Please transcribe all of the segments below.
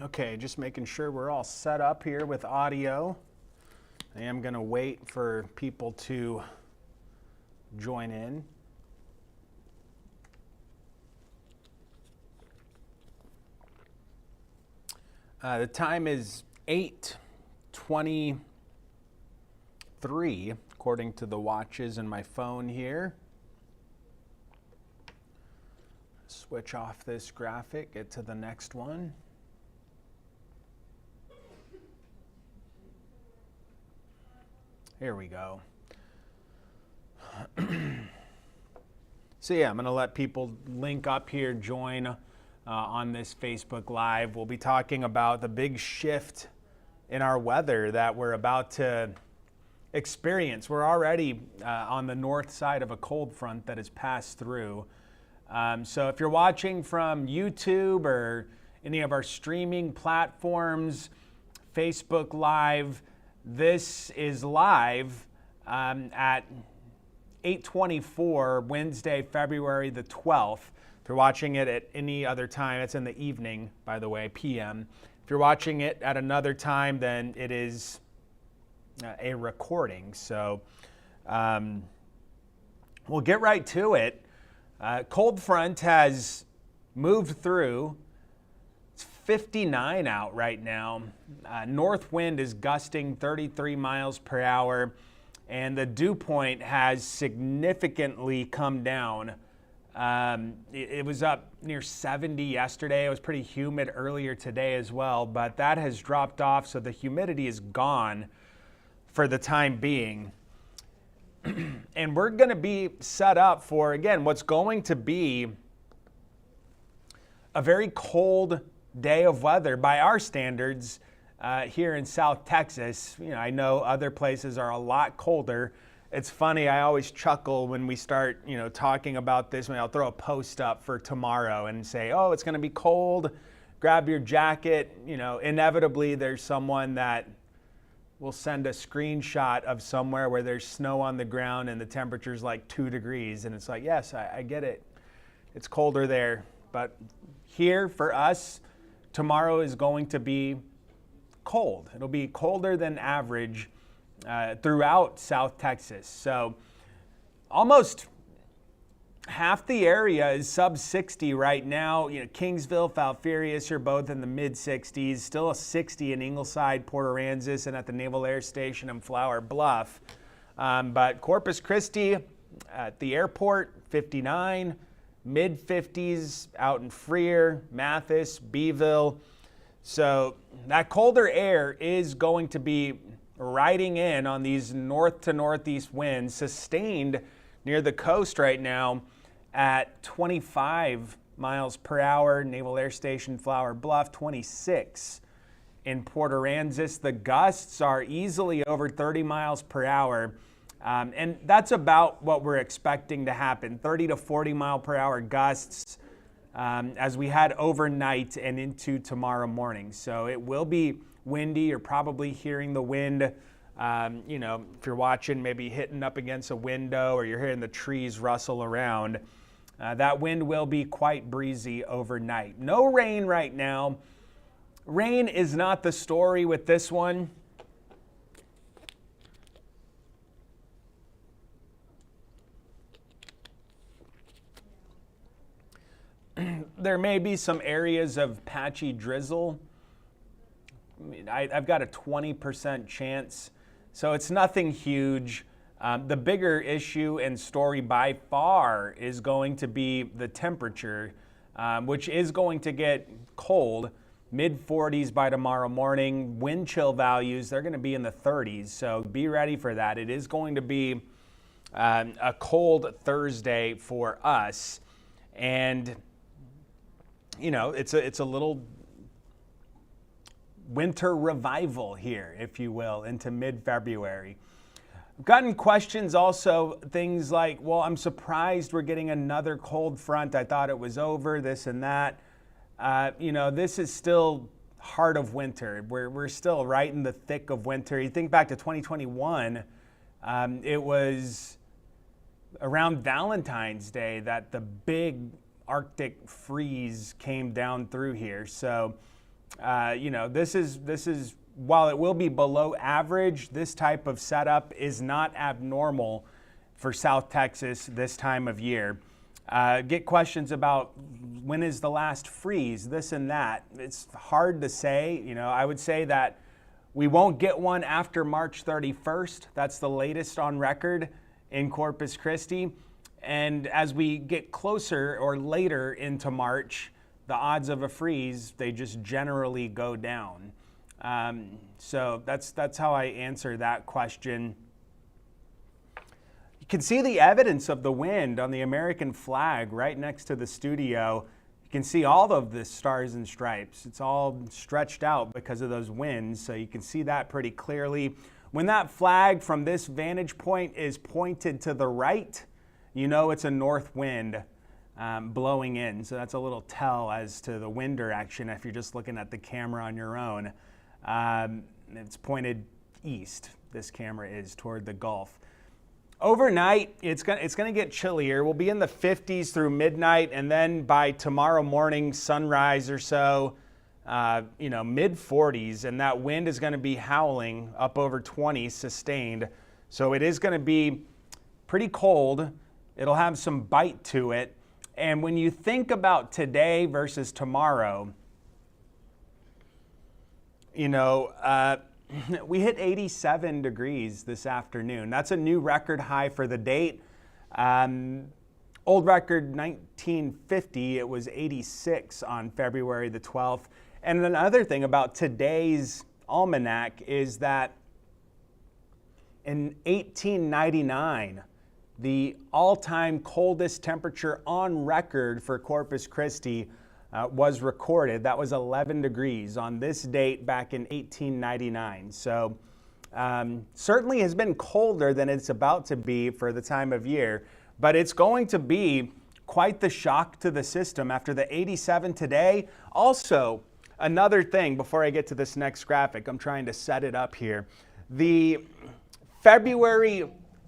Okay, just making sure we're all set up here with audio. I am going to wait for people to join in. The time is 8:23, according to the watches in my phone here. Switch off this graphic, get to the next one. Here we go. So yeah, I'm going to let people link up here, join on this Facebook Live. We'll be talking about the big shift in our weather that we're about to experience. We're already on the north side of a cold front that has passed through. So if you're watching from YouTube or any of our streaming platforms, Facebook Live, this is live at 8:24, Wednesday, February the 12th. If you're watching it at any other time, it's in the evening, by the way, p.m. If you're watching it at another time, then it is a recording. So we'll get right to it. Cold front has moved through. 59 out right now. North wind is gusting 33 miles per hour, and the dew point has significantly come down. It was up near 70 yesterday. It was pretty humid earlier today as well, but that has dropped off, so the humidity is gone for the time being. And we're going to be set up for, again, what's going to be a very cold day of weather by our standards here in South Texas. You know, I know other places are a lot colder. It's funny, I always chuckle when we start, talking about this. I'll throw a post up for tomorrow and say, oh, it's going to be cold. Grab your jacket. Inevitably there's someone that will send a screenshot of somewhere where there's snow on the ground and the temperature's like 2 degrees. And it's like, yes, I get it. It's colder there. But here for us, tomorrow is going to be cold. It'll be colder than average throughout South Texas. So almost half the area is sub 60 right now. Kingsville, Falfurrias are both in the mid 60s, still a 60 in Ingleside, Port Aransas, and at the Naval Air Station in Flower Bluff. But Corpus Christi at the airport, 59. Mid 50s out in Freer, Mathis, Beeville. So that colder air is going to be riding in on these north to northeast winds, sustained near the coast right now at 25 miles per hour. Naval Air Station, Flower Bluff, 26 in Port Aransas. The gusts are easily over 30 miles per hour. And that's about what we're expecting to happen, 30 to 40 mile per hour gusts as we head overnight and into tomorrow morning. So it will be windy. You're probably hearing the wind, if you're watching, maybe hitting up against a window or you're hearing the trees rustle around. That wind will be quite breezy overnight. No rain right now. Rain is not the story with this one. There may be some areas of patchy drizzle. I've got a 20% chance, so it's nothing huge. The bigger issue and story by far is going to be the temperature, which is going to get cold, mid 40s by tomorrow morning. Wind chill values, they're going to be in the 30s, so be ready for that. It is going to be a cold Thursday for us, and it's a little winter revival here, if you will, into mid-February. I've gotten questions also, things like, well, I'm surprised we're getting another cold front. I thought it was over, this and that. This is still heart of winter. We're still right in the thick of winter. You think back to 2021, it was around Valentine's Day that the big Arctic freeze came down through here. So This is while it will be below average, this type of setup is not abnormal for South Texas this time of year. Get questions about when is the last freeze, this and that. It's hard to say. I would say that we won't get one after March 31st. That's the latest on record in Corpus Christi. And as we get closer or later into March, the odds of a freeze, they just generally go down. So that's how I answer that question. You can see the evidence of the wind on the American flag right next to the studio. You can see all of the stars and stripes. It's all stretched out because of those winds, so you can see that pretty clearly. When that flag from this vantage point is pointed to the right, you know it's a north wind blowing in. So that's a little tell as to the wind direction if you're just looking at the camera on your own. It's pointed east, this camera is, toward the Gulf. Overnight, it's going to get chillier. We'll be in the 50s through midnight, and then by tomorrow morning, sunrise or so, mid 40s, and that wind is going to be howling up over 20 sustained. So it is going to be pretty cold. It'll have some bite to it. And when you think about today versus tomorrow, we hit 87 degrees this afternoon. That's a new record high for the date. Old record 1950, it was 86 on February the 12th. And another thing about today's almanac is that in 1899, the all-time coldest temperature on record for Corpus Christi was recorded. That was 11 degrees on this date back in 1899. So certainly has been colder than it's about to be for the time of year, but it's going to be quite the shock to the system after the 87 today. Also, another thing before I get to this next graphic, I'm trying to set it up here.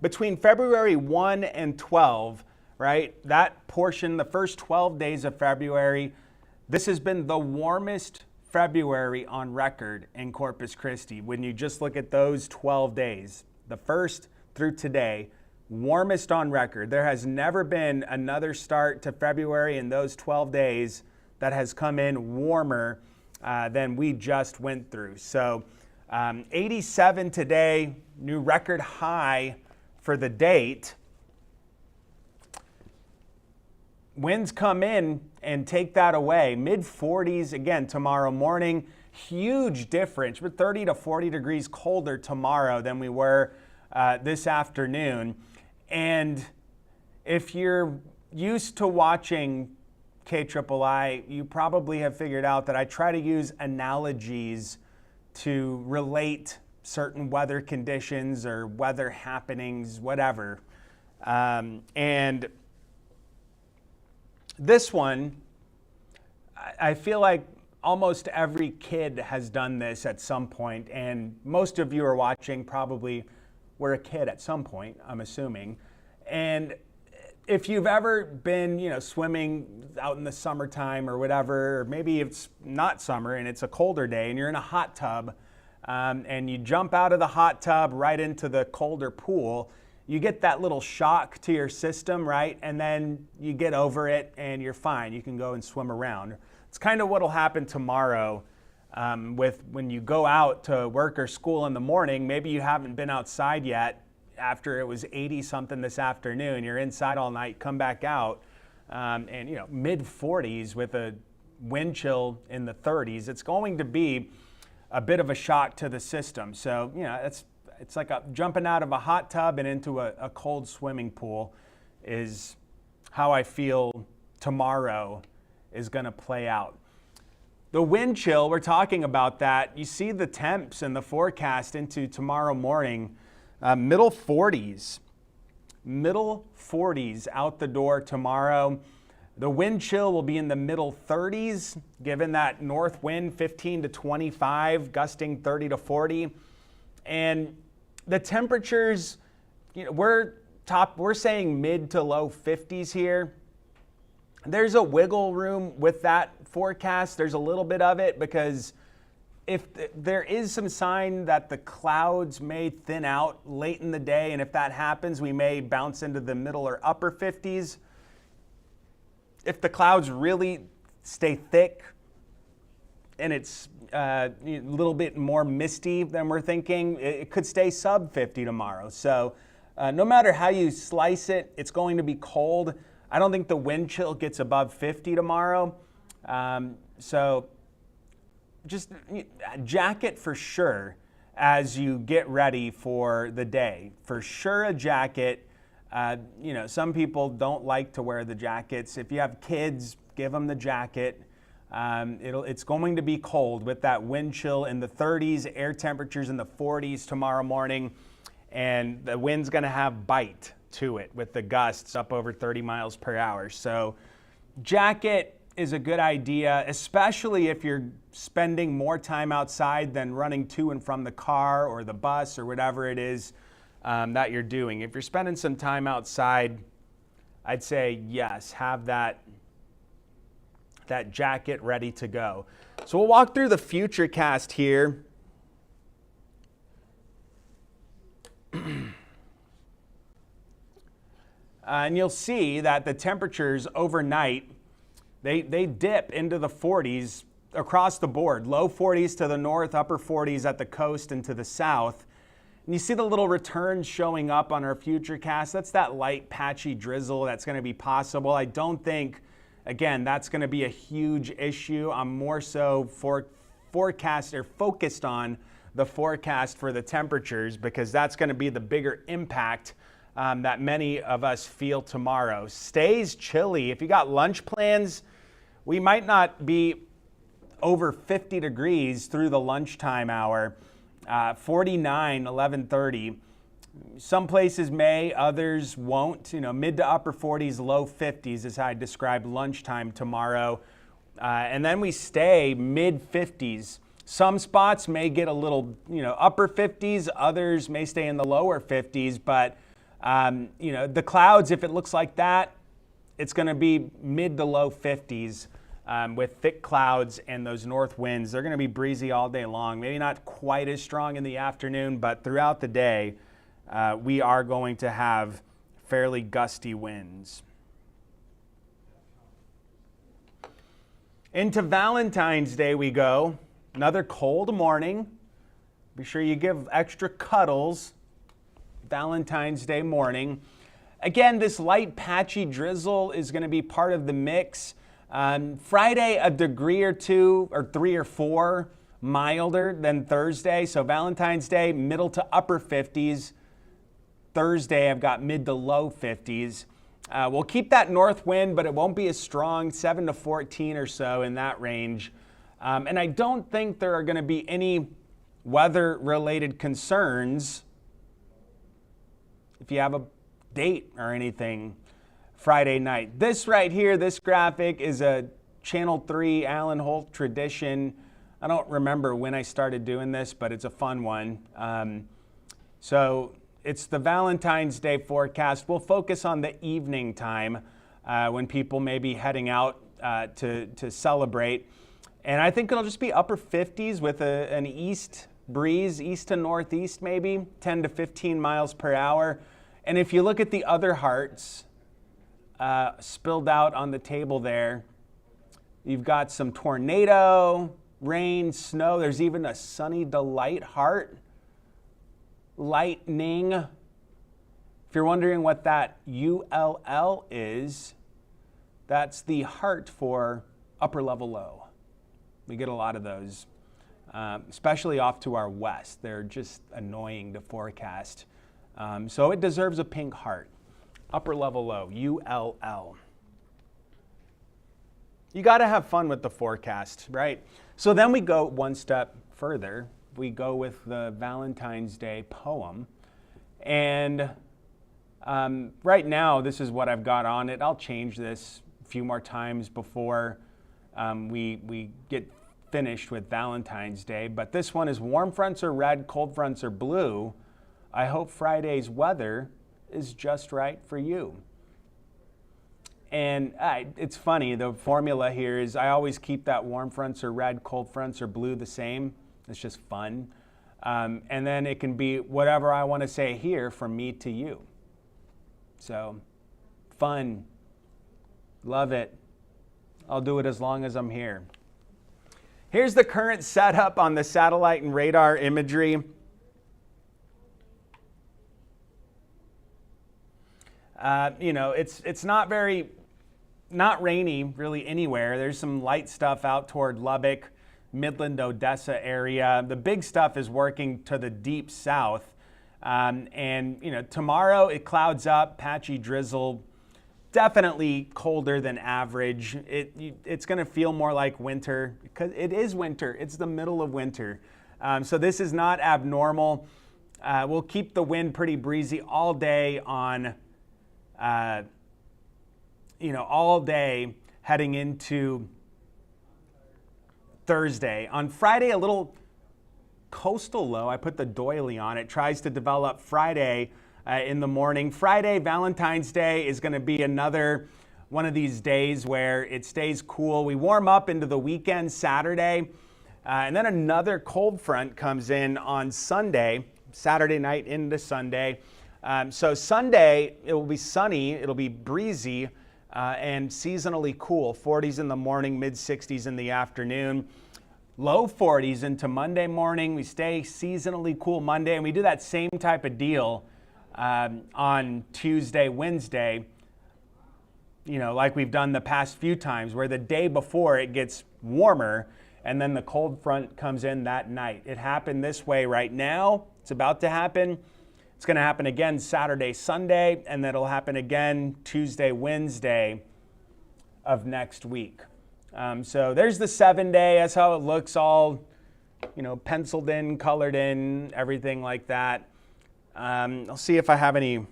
Between February 1 and 12, right, that portion, the first 12 days of February, this has been the warmest February on record in Corpus Christi. When you just look at those 12 days, the first through today, warmest on record. There has never been another start to February in those 12 days that has come in warmer than we just went through. So 87 today, new record high for the date. Winds come in and take that away. Mid 40s again tomorrow morning. Huge difference. We're 30 to 40 degrees colder tomorrow than we were this afternoon. And if you're used to watching KIII, you probably have figured out that I try to use analogies to relate certain weather conditions or weather happenings, whatever. And this one, I feel like almost every kid has done this at some point, and most of you are watching probably were a kid at some point, I'm assuming. And if you've ever been, swimming out in the summertime or whatever, or maybe it's not summer and it's a colder day and you're in a hot tub, and you jump out of the hot tub right into the colder pool, you get that little shock to your system, right? And then you get over it and you're fine. You can go and swim around. It's kind of what will happen tomorrow when you go out to work or school in the morning. Maybe you haven't been outside yet after it was 80 something this afternoon. You're inside all night, come back out, and mid 40s with a wind chill in the 30s. It's going to be a bit of a shock to the system. So, it's like jumping out of a hot tub and into a cold swimming pool is how I feel tomorrow is going to play out. The wind chill, we're talking about that. You see the temps in the forecast into tomorrow morning, middle 40s out the door tomorrow. The wind chill will be in the middle 30s, given that north wind 15 to 25, gusting 30 to 40. And the temperatures, we're saying mid to low 50s here. there's a wiggle room with that forecast. There's a little bit of it because if there is some sign that the clouds may thin out late in the day, and if that happens, we may bounce into the middle or upper 50s. If the clouds really stay thick and it's a little bit more misty than we're thinking, it could stay sub 50 tomorrow. So no matter how you slice it, it's going to be cold. I don't think the wind chill gets above 50 tomorrow. So just jacket for sure as you get ready for the day. For sure a jacket. Some people don't like to wear the jackets. If you have kids, give them the jacket. It's going to be cold with that wind chill in the 30s, air temperatures in the 40s tomorrow morning, and the wind's going to have bite to it with the gusts up over 30 miles per hour. So jacket is a good idea, especially if you're spending more time outside than running to and from the car or the bus or whatever it is that you're doing. If you're spending some time outside, I'd say yes, have that jacket ready to go. So we'll walk through the futurecast here. And you'll see that the temperatures overnight, they dip into the 40s across the board. Low 40s to the north, upper 40s at the coast and to the south. And you see the little returns showing up on our futurecast. That's that light patchy drizzle that's going to be possible. I don't think, again, that's going to be a huge issue. I'm more so focused on the forecast for the temperatures because that's going to be the bigger impact that many of us feel tomorrow. Stays chilly. If you got lunch plans, we might not be over 50 degrees through the lunchtime hour. 49, 11:30. Some places may, others won't. Mid to upper 40s, low 50s is how I describe lunchtime tomorrow. And then we stay mid 50s. Some spots may get a little, upper 50s. Others may stay in the lower 50s. But, the clouds, if it looks like that, it's going to be mid to low 50s. With thick clouds and those north winds. They're going to be breezy all day long. Maybe not quite as strong in the afternoon, but throughout the day, we are going to have fairly gusty winds. Into Valentine's Day we go. Another cold morning. Be sure you give extra cuddles Valentine's Day morning. Again, this light patchy drizzle is going to be part of the mix. Friday, a degree or two, or 3 or 4 milder than Thursday. So Valentine's Day, middle to upper 50s. Thursday, I've got mid to low 50s. We'll keep that north wind, but it won't be as strong, 7 to 14 or so in that range. And I don't think there are going to be any weather-related concerns if you have a date or anything Friday night. This right here, this graphic is a Channel 3 Alan Holt tradition. I don't remember when I started doing this, but it's a fun one. So it's the Valentine's Day forecast. We'll focus on the evening time when people may be heading out to celebrate. And I think it'll just be upper 50s with an east breeze, east to northeast maybe, 10 to 15 miles per hour. And if you look at the other hearts, spilled out on the table there. You've got some tornado, rain, snow. There's even a sunny delight heart. Lightning. If you're wondering what that ULL is, that's the heart for upper level low. We get a lot of those, especially off to our west. They're just annoying to forecast. So it deserves a pink heart. Upper level low, ULL. You got to have fun with the forecast, right? So then we go one step further. We go with the Valentine's Day poem. And right now, this is what I've got on it. I'll change this a few more times before we get finished with Valentine's Day. But this one is warm fronts are red, cold fronts are blue. I hope Friday's weather is just right for you. And it's funny, the formula here is I always keep that warm fronts or red, cold fronts or blue the same. It's just fun. And then it can be whatever I want to say here from me to you. So fun, love it. I'll do it as long as I'm here. Here's the current setup on the satellite and radar imagery. It's not rainy really anywhere. There's some light stuff out toward Lubbock, Midland, Odessa area. The big stuff is working to the deep south. Tomorrow it clouds up, patchy drizzle, definitely colder than average. It's going to feel more like winter because it is winter. It's the middle of winter. So this is not abnormal. We'll keep the wind pretty breezy all day on, all day heading into Thursday. On Friday, a little coastal low. I put the doily on it. Tries to develop Friday in the morning. Friday, Valentine's Day, is going to be another one of these days where it stays cool. We warm up into the weekend Saturday, and then another cold front comes in on Sunday, Saturday night into Sunday. So Sunday, it will be sunny, it'll be breezy, and seasonally cool. 40s in the morning, mid-60s in the afternoon. Low 40s into Monday morning. We stay seasonally cool Monday, and we do that same type of deal on Tuesday, Wednesday, like we've done the past few times, where the day before it gets warmer, and then the cold front comes in that night. It happened this way right now. It's about to happen. It's going to happen again Saturday, Sunday, and then it'll happen again Tuesday, Wednesday of next week. So there's the 7-day. That's how it looks, all penciled in, colored in, everything like that. I'll see if I have any.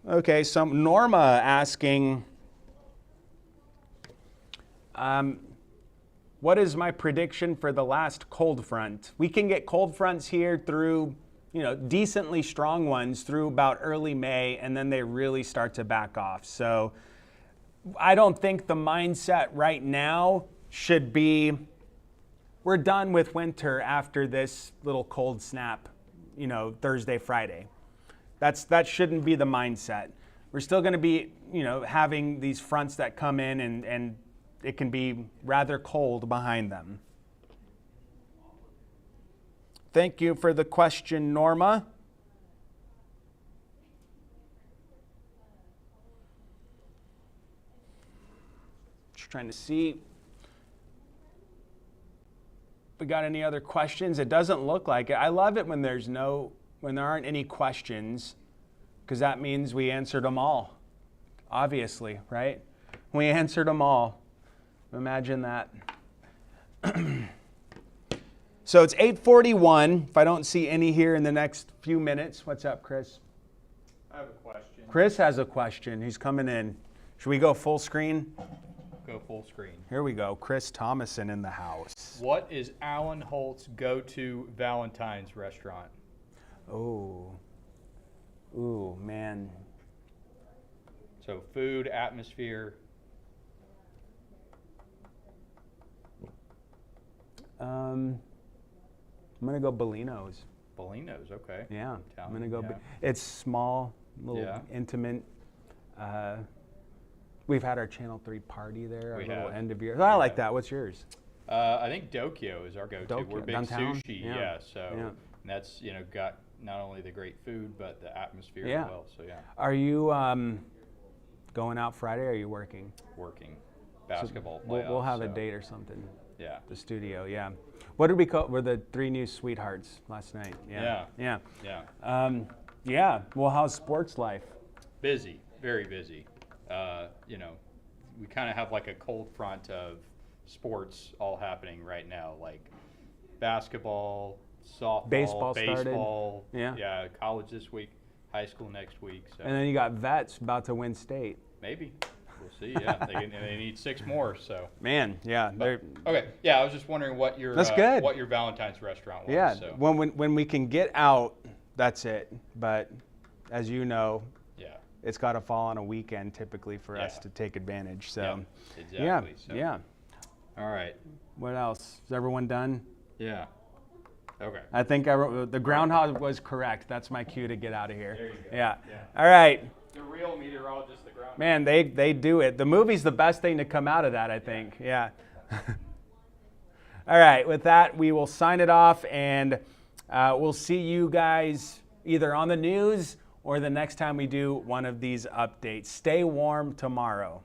Okay, so Norma asking, what is my prediction for the last cold front? We can get cold fronts here through, decently strong ones through about early May, and then they really start to back off. So I don't think the mindset right now should be, we're done with winter after this little cold snap, Thursday, Friday. That shouldn't be the mindset. We're still going to be, having these fronts that come in and it can be rather cold behind them. Thank you for the question, Norma. Just trying to see if we got any other questions. It doesn't look like it. I love it when there aren't any questions, because that means we answered them all, obviously, right? We answered them all. Imagine that. So it's 8:41. If I don't see any here in the next few minutes. What's up, Chris? I have a question. Chris has a question. He's coming in. Should we go full screen? Go full screen. Here we go. Chris Thomason in the house. What is Alan Holt's go-to Valentine's restaurant? Ooh, man. So food, atmosphere. I'm gonna go Bellino's. Bellino's, okay. Yeah, Italian, I'm gonna go. yeah. It's small, little intimate. We've had our Channel 3 party there, We our little have. end of year. I like that. What's yours? I think Dokyo is our go-to. Dokyo, We're big downtown? sushi, Yeah. And that's got not only the great food but the atmosphere Yeah. as well. So Are you going out Friday? Or are you working? working basketball So playoffs. we'll have a so, date or something. Yeah. The studio, yeah. What did we call? Were the 3 new sweethearts last night? Yeah. Yeah. Well, how's sports life? Busy, very busy. We kind of have like a cold front of sports all happening right now, like basketball, softball, Baseball started. baseball. Yeah. College this week, high school next week. So And then you got Vets about to win state. maybe We'll see. Yeah, they need 6 more. So. Man, yeah. Okay. Yeah, I was just wondering what your That's good. what your Valentine's restaurant was. Yeah. So. When we can get out, that's it. But as you know, Yeah. it's got to fall on a weekend typically for us to take advantage. So. Yeah, exactly. So. Yeah. All right. What else? Is everyone done? Yeah. Okay. I think the groundhog was correct. That's my cue to get out of here. There you go. Yeah. Yeah. All right. The real meteorologist, the ground. Man, they do it. The movie's the best thing to come out of that, I think. Yeah. All right. With that, we will sign it off, and we'll see you guys either on the news or the next time we do one of these updates. Stay warm tomorrow.